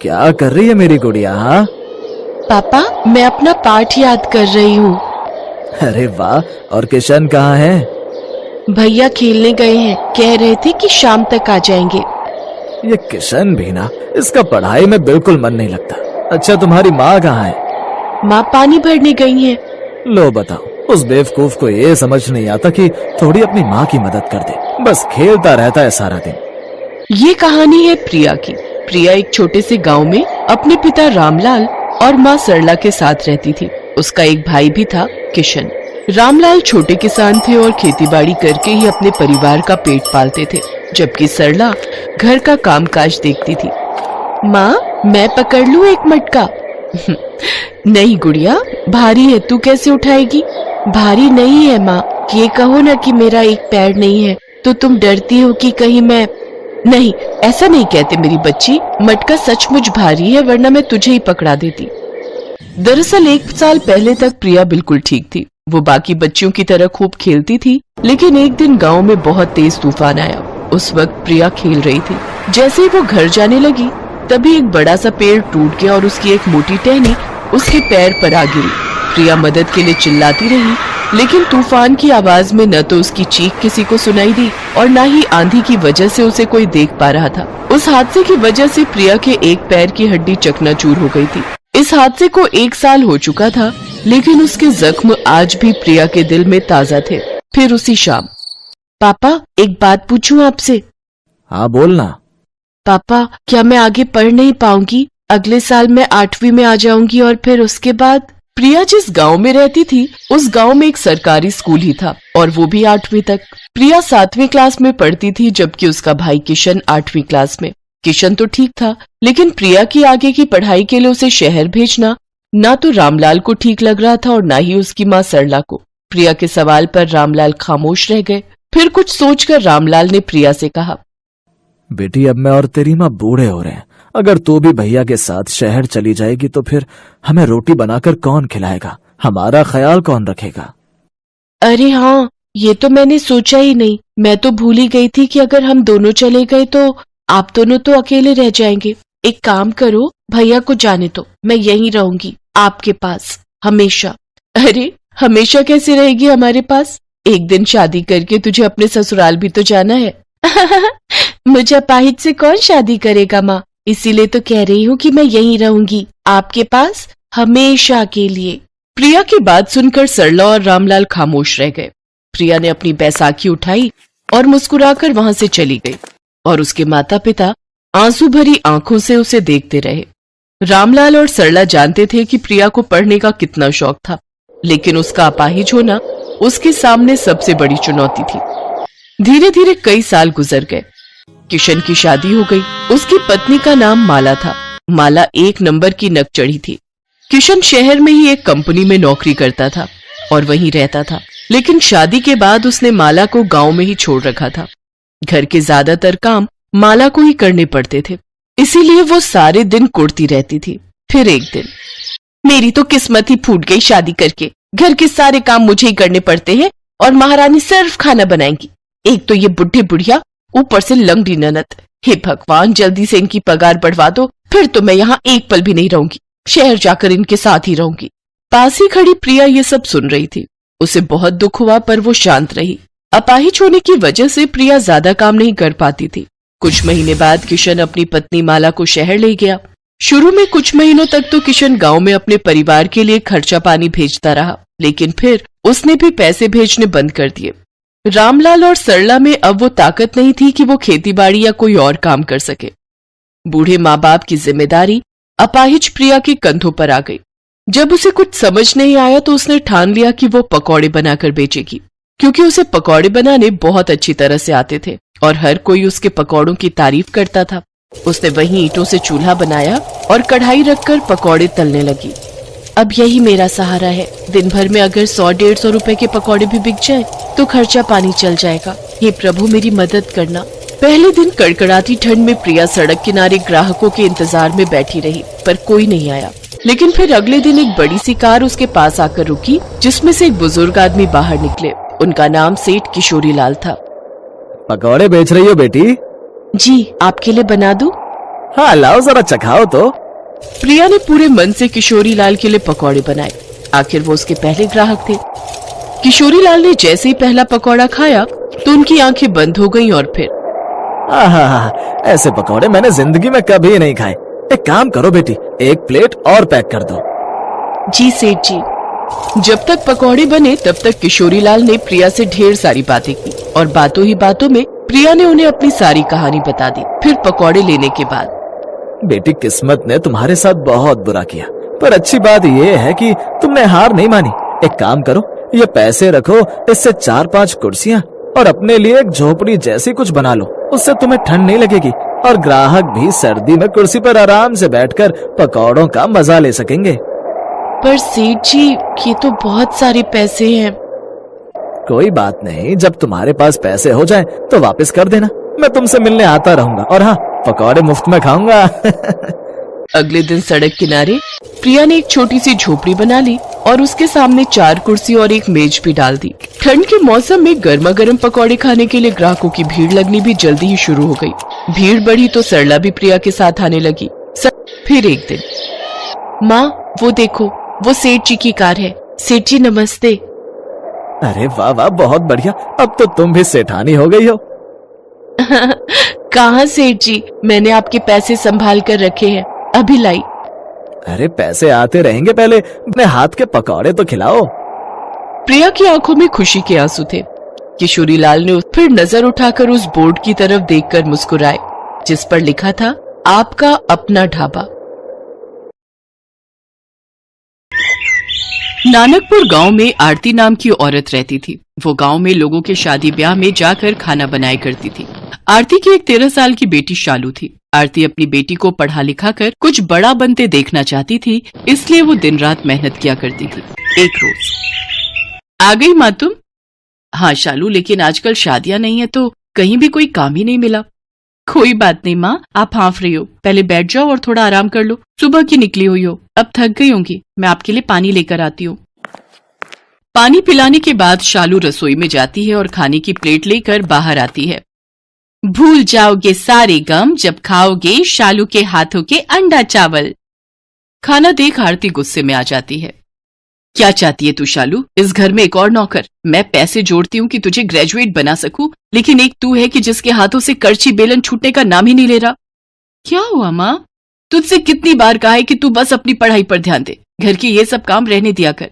क्या कर रही है मेरी गुड़िया? पापा, मैं अपना पाठ याद कर रही हूँ। अरे वाह, और किशन कहाँ है? भैया खेलने गए हैं, कह रहे थे कि शाम तक आ जाएंगे। ये किशन भी ना, इसका पढ़ाई में बिल्कुल मन नहीं लगता। अच्छा, तुम्हारी माँ कहाँ है? माँ पानी भरने गई हैं। लो बताओ, उस बेवकूफ को ये समझ नहीं आता कि थोड़ी अपनी माँ की मदद कर दे। बस खेलता रहता है सारा दिन। ये कहानी है प्रिया की। प्रिया एक छोटे से गांव में अपने पिता रामलाल और माँ सरला के साथ रहती थी। उसका एक भाई भी था, किशन। रामलाल छोटे किसान थे और खेतीबाड़ी करके ही अपने परिवार का पेट पालते थे, जबकि सरला घर का कामकाज देखती थी। माँ, मैं पकड़ लूं एक मटका? नहीं गुड़िया, भारी है, तू कैसे उठाएगी? भारी नहीं है माँ, ये कहो ना कि मेरा एक पैर नहीं है तो तुम डरती हो कि कहीं मैं... नहीं, ऐसा नहीं कहते मेरी बच्ची, मटका सचमुच भारी है, वरना मैं तुझे ही पकड़ा देती। दरअसल 1 साल पहले तक प्रिया बिल्कुल ठीक थी। वो बाकी बच्चियों की तरह खूब खेलती थी, लेकिन एक दिन गांव में बहुत तेज तूफान आया। उस वक्त प्रिया खेल रही थी। जैसे ही वो घर जाने लगी, तभी एक बड़ा सा पेड़ टूट गया और उसकी एक मोटी टहनी उसके पैर पर आ गिरी। प्रिया मदद के लिए चिल्लाती रही, लेकिन तूफान की आवाज में न तो उसकी चीख किसी को सुनाई दी और न ही आंधी की वजह से उसे कोई देख पा रहा था। उस हादसे की वजह से प्रिया के एक पैर की हड्डी चकनाचूर हो गई थी। इस हादसे को 1 साल हो चुका था, लेकिन उसके जख्म आज भी प्रिया के दिल में ताजा थे। फिर उसी शाम... पापा, एक बात पूछूं आपसे? हाँ बोलना। पापा, क्या मैं आगे पढ़ नहीं पाऊंगी? अगले साल मैं 8वीं में आ जाऊंगी और फिर उसके बाद... प्रिया जिस गांव में रहती थी, उस गांव में एक सरकारी स्कूल ही था, और वो भी 8वीं तक। प्रिया 7वीं क्लास में पढ़ती थी, जबकि उसका भाई किशन 8वीं क्लास में। किशन तो ठीक था, लेकिन प्रिया की आगे की पढ़ाई के लिए उसे शहर भेजना ना तो रामलाल को ठीक लग रहा था और ना ही उसकी माँ सरला को। प्रिया के सवाल पर रामलाल खामोश रह गए। फिर कुछ सोचकर रामलाल ने प्रिया से कहा, बेटी, अब मैं और तेरी माँ बूढ़े हो रहे हैं। अगर तू भी भैया के साथ शहर चली जाएगी तो फिर हमें रोटी बनाकर कौन खिलाएगा? हमारा ख्याल कौन रखेगा? अरे हाँ, ये तो मैंने सोचा ही नहीं। मैं तो भूल ही गई थी कि अगर हम दोनों चले गए तो आप दोनों तो अकेले रह जाएंगे। एक काम करो, भैया को जाने दो, मैं यहीं रहूंगी आपके पास हमेशा। अरे, हमेशा कैसे रहेगी हमारे पास? एक दिन शादी करके तुझे अपने ससुराल भी तो जाना है। मुझे अपाहिज से कौन शादी करेगा माँ, इसीलिए तो कह रही हूँ कि मैं यहीं रहूंगी आपके पास हमेशा के लिए। प्रिया की बात सुनकर सरला और रामलाल खामोश रह गए। प्रिया ने अपनी बैसाखी उठाई और मुस्कुराकर वहां से चली गई, और उसके माता पिता आंसू भरी आंखों से उसे देखते रहे। रामलाल और सरला जानते थे कि प्रिया को पढ़ने का कितना शौक था, लेकिन उसका अपाहिज होना उसके सामने सबसे बड़ी चुनौती थी। धीरे धीरे कई साल गुजर गए। किशन की शादी हो गई। उसकी पत्नी का नाम माला था। माला 1 नंबर की नक चढ़ी थी। किशन शहर में ही एक कंपनी में नौकरी करता था और वहीं रहता था, लेकिन शादी के बाद उसने माला को गांव में ही छोड़ रखा था। घर के ज्यादातर काम माला को ही करने पड़ते थे, इसीलिए वो सारे दिन कुड़ती रहती थी। फिर एक दिन, मेरी तो किस्मत ही फूट गई शादी करके। घर के सारे काम मुझे ही करने पड़ते हैं और महारानी सिर्फ खाना बनाएंगी। एक तो ये बुढ़े बुढ़िया, ऊपर से लंगड़ी ननद। हे भगवान, जल्दी से इनकी पगार बढ़वा दो, फिर तो मैं यहाँ एक पल भी नहीं रहूंगी। शहर जाकर इनके साथ ही रहूंगी। पास ही खड़ी प्रिया ये सब सुन रही थी। उसे बहुत दुख हुआ, पर वो शांत रही। अपाहिज होने की वजह से प्रिया ज्यादा काम नहीं कर पाती थी। कुछ महीने बाद किशन अपनी पत्नी माला को शहर ले गया। शुरू में कुछ महीनों तक तो किशन गांव में अपने परिवार के लिए खर्चा पानी भेजता रहा, लेकिन फिर उसने भी पैसे भेजने बंद कर दिए। रामलाल और सरला में अब वो ताकत नहीं थी कि वो खेतीबाड़ी या कोई और काम कर सके। बूढ़े माँ बाप की जिम्मेदारी अपाहिज प्रिया के कंधों पर आ गई। जब उसे कुछ समझ नहीं आया तो उसने ठान लिया कि वो पकौड़े बनाकर बेचेगी, क्योंकि उसे पकौड़े बनाने बहुत अच्छी तरह से आते थे और हर कोई उसके पकौड़ों की तारीफ करता था। उसने वहीं ईंटों से चूल्हा बनाया और कढ़ाई रखकर पकौड़े तलने लगी। अब यही मेरा सहारा है। दिन भर में अगर 100-150 रुपए के पकौड़े भी बिक जाए तो खर्चा पानी चल जाएगा। हे प्रभु, मेरी मदद करना। पहले दिन कड़कड़ाती ठंड में प्रिया सड़क किनारे ग्राहकों के इंतजार में बैठी रही, पर कोई नहीं आया। लेकिन फिर अगले दिन एक बड़ी सी कार उसके पास आकर रुकी, जिसमें से एक बुजुर्ग आदमी बाहर निकले। उनका नाम सेठ किशोरी लाल था। पकौड़े बेच रही हो बेटी? जी, आपके लिए बना दूं? हाँ लाओ जरा चखाओ तो। प्रिया ने पूरे मन से किशोरी लाल के लिए पकौड़े बनाए। आखिर वो उसके पहले ग्राहक थे। किशोरी लाल ने जैसे ही पहला पकौड़ा खाया तो उनकी आंखें बंद हो गईं और फिर आहा, ऐसे पकौड़े मैंने जिंदगी में कभी नहीं खाए। एक काम करो बेटी, एक प्लेट और पैक कर दो। जी सेठ जी। जब तक पकौड़े बने तब तक किशोरी लाल ने प्रिया से ढेर सारी बातें की और बातों ही बातों में प्रिया ने उन्हें अपनी सारी कहानी बता दी। फिर पकौड़े लेने के बाद, बेटी किस्मत ने तुम्हारे साथ बहुत बुरा किया, पर अच्छी बात यह है कि तुमने हार नहीं मानी। एक काम करो, ये पैसे रखो, इससे 4-5 कुर्सियां और अपने लिए एक झोपड़ी जैसी कुछ बना लो। उससे तुम्हें ठंड नहीं लगेगी और ग्राहक भी सर्दी में कुर्सी पर आराम से बैठकर पकौड़ों का मजा ले सकेंगे। पर सेठ जी, ये तो बहुत सारे पैसे हैं। कोई बात नहीं, जब तुम्हारे पास पैसे हो जाए तो वापस कर देना। मैं तुमसे मिलने आता रहूंगा और हाँ, पकौड़े मुफ्त में खाऊंगा। अगले दिन सड़क किनारे प्रिया ने एक छोटी सी झोपड़ी बना ली और उसके सामने 4 कुर्सी और एक मेज भी डाल दी। ठंड के मौसम में गर्मा गर्म पकौड़े खाने के लिए ग्राहकों की भीड़ लगनी भी जल्दी ही शुरू हो गई। भीड़ बढ़ी तो सरला भी प्रिया के साथ आने लगी। फिर एक दिन, माँ वो देखो, वो सेठ जी की कार है। सेठ जी नमस्ते। अरे वाह वाह, बहुत बढ़िया, अब तो तुम भी सेठानी हो गई हो। कहाँ सेठ जी, मैंने आपके पैसे संभाल कर रखे हैं, अभी लाई। अरे पैसे आते रहेंगे, पहले अपने हाथ के पकौड़े तो खिलाओ। प्रिया की आंखों में खुशी के आंसू थे। किशोरी लाल ने फिर नजर उठाकर उस बोर्ड की तरफ देखकर मुस्कुराए जिस पर लिखा था, आपका अपना ढाबा। नानकपुर गांव में आरती नाम की औरत रहती थी। वो गांव में लोगों के शादी ब्याह में जाकर खाना बनाया करती थी। आरती की एक 13 साल की बेटी शालू थी। आरती अपनी बेटी को पढ़ा लिखा कर कुछ बड़ा बनते देखना चाहती थी, इसलिए वो दिन रात मेहनत किया करती थी। एक रोज, आ गई माँ तुम? हाँ शालू, लेकिन आजकल शादियां नहीं है तो कहीं भी कोई काम ही नहीं मिला। कोई बात नहीं माँ, आप हाँफ रही हो, पहले बैठ जाओ और थोड़ा आराम कर लो। सुबह की निकली हुई हो, अब थक गई होंगी, मैं आपके लिए पानी लेकर आती हूँ। पानी पिलाने के बाद शालू रसोई में जाती है और खाने की प्लेट लेकर बाहर आती है। भूल जाओगे सारे गम जब खाओगे शालू के हाथों के अंडा चावल। खाना देख आरती गुस्से में आ जाती है। क्या चाहती है तू शालू? इस घर में एक और नौकर? मैं पैसे जोड़ती हूँ कि तुझे ग्रेजुएट बना सकूं, लेकिन एक तू है कि जिसके हाथों से करछी बेलन छूटने का नाम ही नहीं ले रहा। क्या हुआ माँ? तुझसे कितनी बार कहा है कि तू बस अपनी पढ़ाई पर ध्यान दे, घर के ये सब काम रहने दिया कर।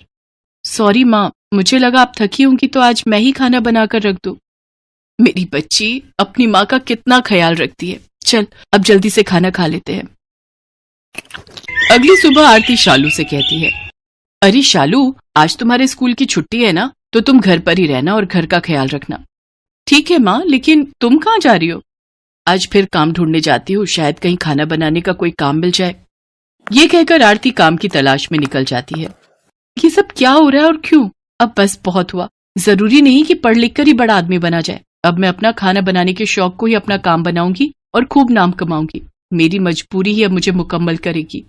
सॉरी माँ, मुझे लगा आप थकी होंगी तो आज मैं ही खाना बनाकर रख दूं। मेरी बच्ची अपनी माँ का कितना ख्याल रखती है। चल अब जल्दी से खाना खा लेते हैं। अगली सुबह आरती शालू से कहती है, अरे शालू, आज तुम्हारे स्कूल की छुट्टी है ना, तो तुम घर पर ही रहना और घर का ख्याल रखना। ठीक है माँ, लेकिन तुम कहाँ जा रही हो? आज फिर काम ढूंढने जाती हूँ, शायद कहीं खाना बनाने का कोई काम मिल जाए। ये कहकर आरती काम की तलाश में निकल जाती है। ये सब क्या हो रहा है और क्यों? अब बस बहुत हुआ। जरूरी नहीं कि पढ़ लिख कर ही बड़ा आदमी बना जाए। अब मैं अपना खाना बनाने के शौक को ही अपना काम बनाऊंगी और खूब नाम कमाऊंगी। मेरी मजबूरी ही अब मुझे मुकम्मल करेगी।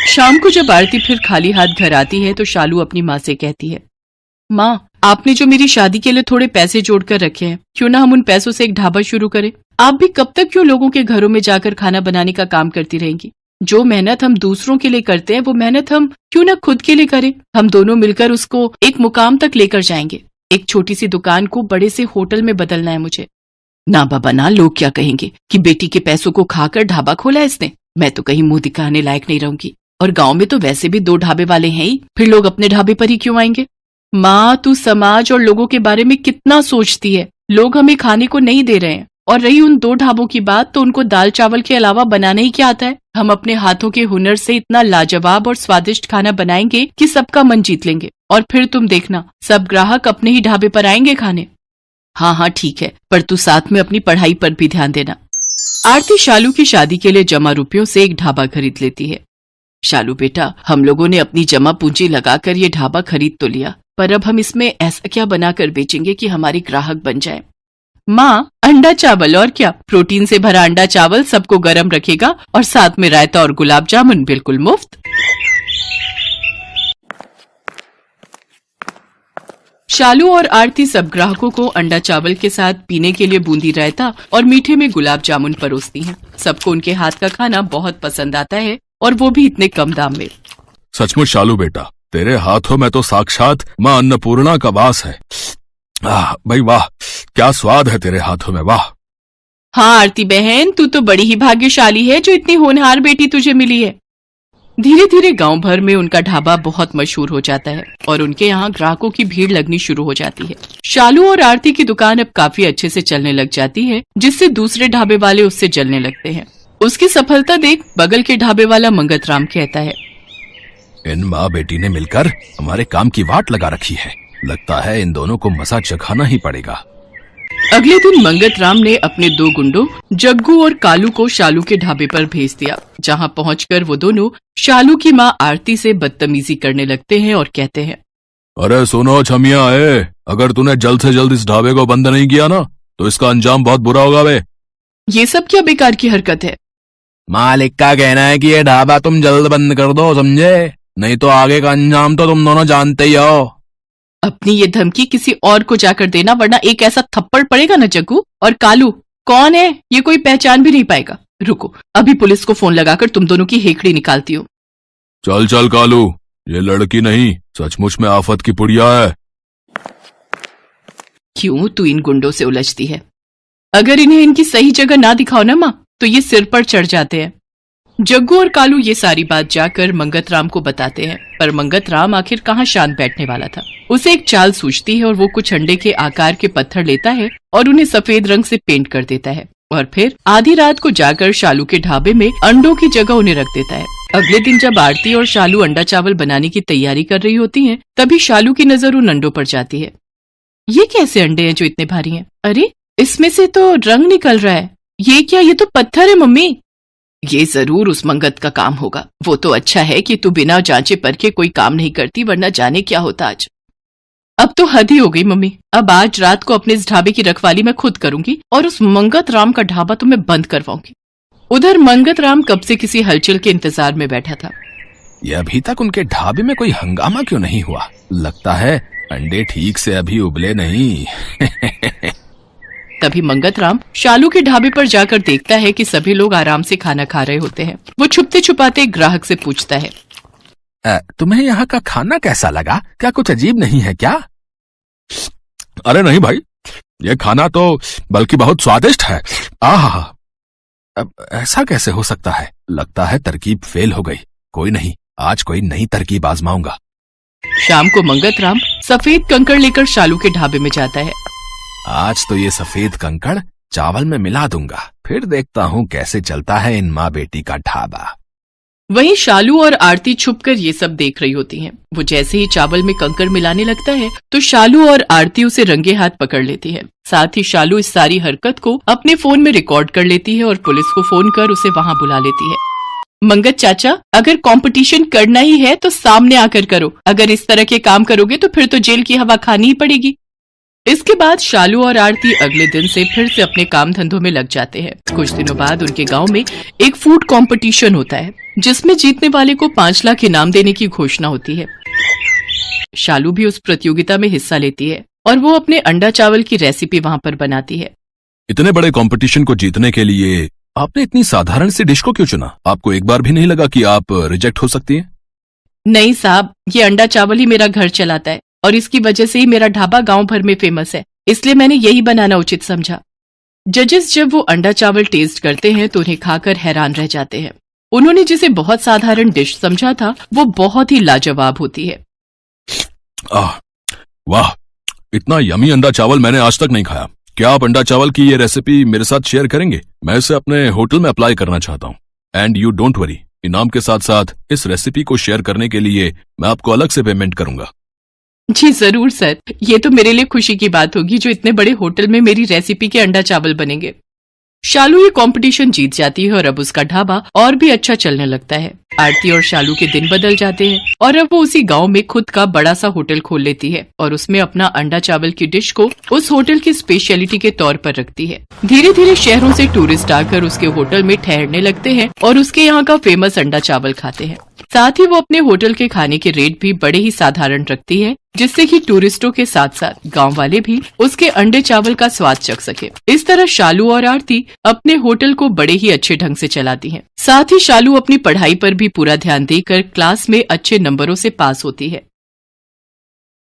शाम को जब आरती फिर खाली हाथ घर आती है तो शालू अपनी माँ से कहती है, माँ, आपने जो मेरी शादी के लिए थोड़े पैसे जोड़कर रखे हैं, क्यों ना हम उन पैसों से एक ढाबा शुरू करें? आप भी कब तक क्यों लोगों के घरों में जाकर खाना बनाने का काम करती रहेंगी? जो मेहनत हम दूसरों के लिए करते हैं वो मेहनत हम क्यों ना खुद के लिए करें? हम दोनों मिलकर उसको एक मुकाम तक लेकर जाएंगे। एक छोटी सी दुकान को बड़े से होटल में बदलना है मुझे। ना बाबा ना, लोग क्या कहेंगे कि बेटी के पैसों को खाकर ढाबा खोला इसने। मैं तो कहीं मुंह दिखाने लायक नहीं रहूंगी, और गांव में तो वैसे भी 2 ढाबे वाले हैं ही, फिर लोग अपने ढाबे पर ही क्यों आएंगे? माँ, तू समाज और लोगों के बारे में कितना सोचती है। लोग हमें खाने को नहीं दे रहे हैं, और रही उन 2 ढाबों की बात, तो उनको दाल चावल के अलावा बनाने ही क्या आता है? हम अपने हाथों के हुनर से इतना लाजवाब और स्वादिष्ट खाना बनाएंगे कि सबका मन जीत लेंगे, और फिर तुम देखना सब ग्राहक अपने ही ढाबे पर आएंगे खाने। हाँ हाँ ठीक है, पर तू साथ में अपनी पढ़ाई पर भी ध्यान देना। आरती शालू की शादी के लिए जमा रुपयों से एक ढाबा खरीद लेती है। शालू बेटा, हम लोगों ने अपनी जमा पूंजी लगाकर ये ढाबा खरीद तो लिया, पर अब हम इसमें ऐसा क्या बनाकर बेचेंगे कि हमारे ग्राहक बन जाएं? माँ, अंडा चावल, और क्या? प्रोटीन से भरा अंडा चावल सबको गर्म रखेगा और साथ में रायता और गुलाब जामुन बिल्कुल मुफ्त। शालू और आरती सब ग्राहकों को अंडा चावल के साथ पीने के लिए बूंदी रायता और मीठे में गुलाब जामुन परोसती हैं। सबको उनके हाथ का खाना बहुत पसंद आता है और वो भी इतने कम दाम में। सचमुच शालू बेटा, तेरे हाथों में तो साक्षात माँ अन्नपूर्णा का वास है। भाई वाह, क्या स्वाद है तेरे हाथों में, वाह। हाँ आरती बहन, तू तो बड़ी ही भाग्यशाली है जो इतनी होनहार बेटी तुझे मिली है। धीरे धीरे गांव भर में उनका ढाबा बहुत मशहूर हो जाता है और उनके यहाँ ग्राहकों की भीड़ लगनी शुरू हो जाती है। शालू और आरती की दुकान अब काफी अच्छे से चलने लग जाती है, जिससे दूसरे ढाबे वाले उससे जलने लगते हैं। उसकी सफलता देख बगल के ढाबे वाला मंगत राम कहता है, इन माँ बेटी ने मिलकर हमारे काम की वाट लगा रखी है। लगता है इन दोनों को मजा चखाना ही पड़ेगा। अगले दिन मंगत राम ने अपने 2 गुंडों जग्गू और कालू को शालू के ढाबे पर भेज दिया, जहां पहुंचकर वो दोनों शालू की मां आरती से बदतमीजी करने लगते हैं और कहते हैं, अरे सुनो छमिया, अगर तूने जल्द से जल्द इस ढाबे को बंद नहीं किया ना तो इसका अंजाम बहुत बुरा होगा बे। ये सब क्या बेकार की हरकत है? मालिक का कहना है कि ये ढाबा तुम जल्द बंद कर दो, समझे? नहीं तो आगे का अंजाम तो तुम दोनों जानते ही हो। अपनी ये धमकी किसी और को जाकर देना, वरना एक ऐसा थप्पड़ पड़ेगा ना जग्गू। और कालू कौन है ये कोई पहचान भी नहीं पाएगा। रुको, अभी पुलिस को फोन लगाकर तुम दोनों की हेकड़ी निकालती हूँ। चल चल कालू, ये लड़की नहीं सचमुच में आफत की पुड़िया है। क्यों तू इन गुंडों से उलझती है? अगर इन्हें इनकी सही जगह ना दिखाओ ना माँ, तो ये सिर पर चढ़ जाते हैं। जग्गू और कालू ये सारी बात जाकर मंगत राम को बताते हैं, पर मंगत राम आखिर कहाँ शांत बैठने वाला था। उसे एक चाल सूझती है और वो कुछ अंडे के आकार के पत्थर लेता है और उन्हें सफेद रंग से पेंट कर देता है और फिर आधी रात को जाकर शालू के ढाबे में अंडों की जगह उन्हें रख देता है। अगले दिन जब आरती और शालू अंडा चावल बनाने की तैयारी कर रही होती हैं, तभी शालू की नजर उन अंडों पर जाती है। ये कैसे अंडे हैं जो इतने भारी हैं? अरे इसमें से तो रंग निकल रहा है। ये क्या? ये तो पत्थर है मम्मी। ये जरूर उस मंगत का काम होगा। वो तो अच्छा है कि तू बिना जांचे परखे कोई काम नहीं करती, वरना जाने क्या होता आज। अब तो हद ही हो गई मम्मी। अब आज रात को अपने इस ढाबे की रखवाली मैं खुद करूंगी और उस मंगत राम का ढाबा तो मैं बंद करवाऊंगी। उधर मंगत राम कब से किसी हलचल के इंतजार में बैठा था। ये अभी तक उनके ढाबे में कोई हंगामा क्यों नहीं हुआ? लगता है अंडे ठीक से अभी उबले नहीं। तभी मंगत राम शालू के ढाबे पर जाकर देखता है कि सभी लोग आराम से खाना खा रहे होते हैं। वो छुपते छुपाते एक ग्राहक से पूछता है, तुम्हें यहाँ का खाना कैसा लगा? क्या कुछ अजीब नहीं है क्या? अरे नहीं भाई, ये खाना तो बल्कि बहुत स्वादिष्ट है। आहा, अब ऐसा कैसे हो सकता है? लगता है तरकीब फेल हो गई। कोई नहीं, आज कोई नई तरकीब आजमाऊंगा। शाम को मंगत राम सफेद कंकड़ लेकर शालू के ढाबे में जाता है। आज तो ये सफेद कंकड़ चावल में मिला दूंगा, फिर देखता हूँ कैसे चलता है इन माँ बेटी का ढाबा। वहीं शालू और आरती छुपकर ये सब देख रही होती हैं। वो जैसे ही चावल में कंकड़ मिलाने लगता है तो शालू और आरती उसे रंगे हाथ पकड़ लेती है। साथ ही शालू इस सारी हरकत को अपने फोन में रिकॉर्ड कर लेती है और पुलिस को फोन कर उसे वहाँ बुला लेती है। मंगत चाचा, अगर कंपटीशन करना ही है तो सामने आकर करो। अगर इस तरह के काम करोगे तो फिर तो जेल की हवा खानी ही पड़ेगी। इसके बाद शालू और आरती अगले दिन से फिर से अपने काम धंधों में लग जाते हैं। कुछ दिनों बाद उनके गांव में एक फूड कंपटीशन होता है, जिसमें जीतने वाले को 5 लाख इनाम देने की घोषणा होती है। शालू भी उस प्रतियोगिता में हिस्सा लेती है और वो अपने अंडा चावल की रेसिपी वहां पर बनाती है। इतने बड़े कंपटीशन को जीतने के लिए आपने इतनी साधारण सी डिश को क्यों चुना? आपको एक बार भी नहीं लगा कि आप रिजेक्ट हो सकती हैं? नहीं साहब, ये अंडा चावल ही मेरा घर चलाता है और इसकी वजह से ही मेरा ढाबा गांव भर में फेमस है, इसलिए मैंने यही बनाना उचित समझा। जजेस जब वो अंडा चावल टेस्ट करते हैं तो उन्हें खाकर हैरान रह जाते हैं। उन्होंने जिसे बहुत साधारण डिश समझा था वो बहुत ही लाजवाब होती है। वाह, इतना यमी अंडा चावल मैंने आज तक नहीं खाया। क्या आप अंडा चावल की ये रेसिपी मेरे साथ शेयर करेंगे? मैं इसे अपने होटल में अप्लाई करना चाहता हूँ। एंड यू डोंट वरी, इनाम के साथ साथ इस रेसिपी को शेयर करने के लिए मैं आपको अलग से पेमेंट करूंगा। जी जरूर सर, ये तो मेरे लिए खुशी की बात होगी जो इतने बड़े होटल में मेरी रेसिपी के अंडा चावल बनेंगे। शालू ये कंपटीशन जीत जाती है और अब उसका ढाबा और भी अच्छा चलने लगता है। आरती और शालू के दिन बदल जाते हैं और अब वो उसी गांव में खुद का बड़ा सा होटल खोल लेती है और उसमें अपना अंडा चावल की डिश को उस होटल की स्पेशलिटी के तौर पर रखती है। धीरे धीरे शहरों से टूरिस्ट आकर उसके होटल में ठहरने लगते हैं और उसके यहाँ का फेमस अंडा चावल खाते हैं। साथ ही वो अपने होटल के खाने के रेट भी बड़े ही साधारण रखती है, जिससे कि टूरिस्टों के साथ साथ गांव वाले भी उसके अंडे चावल का स्वाद चख सके। इस तरह शालू और आरती अपने होटल को बड़े ही अच्छे ढंग से चलाती हैं। साथ ही शालू अपनी पढ़ाई पर भी पूरा ध्यान देकर क्लास में अच्छे नंबरों से पास होती है।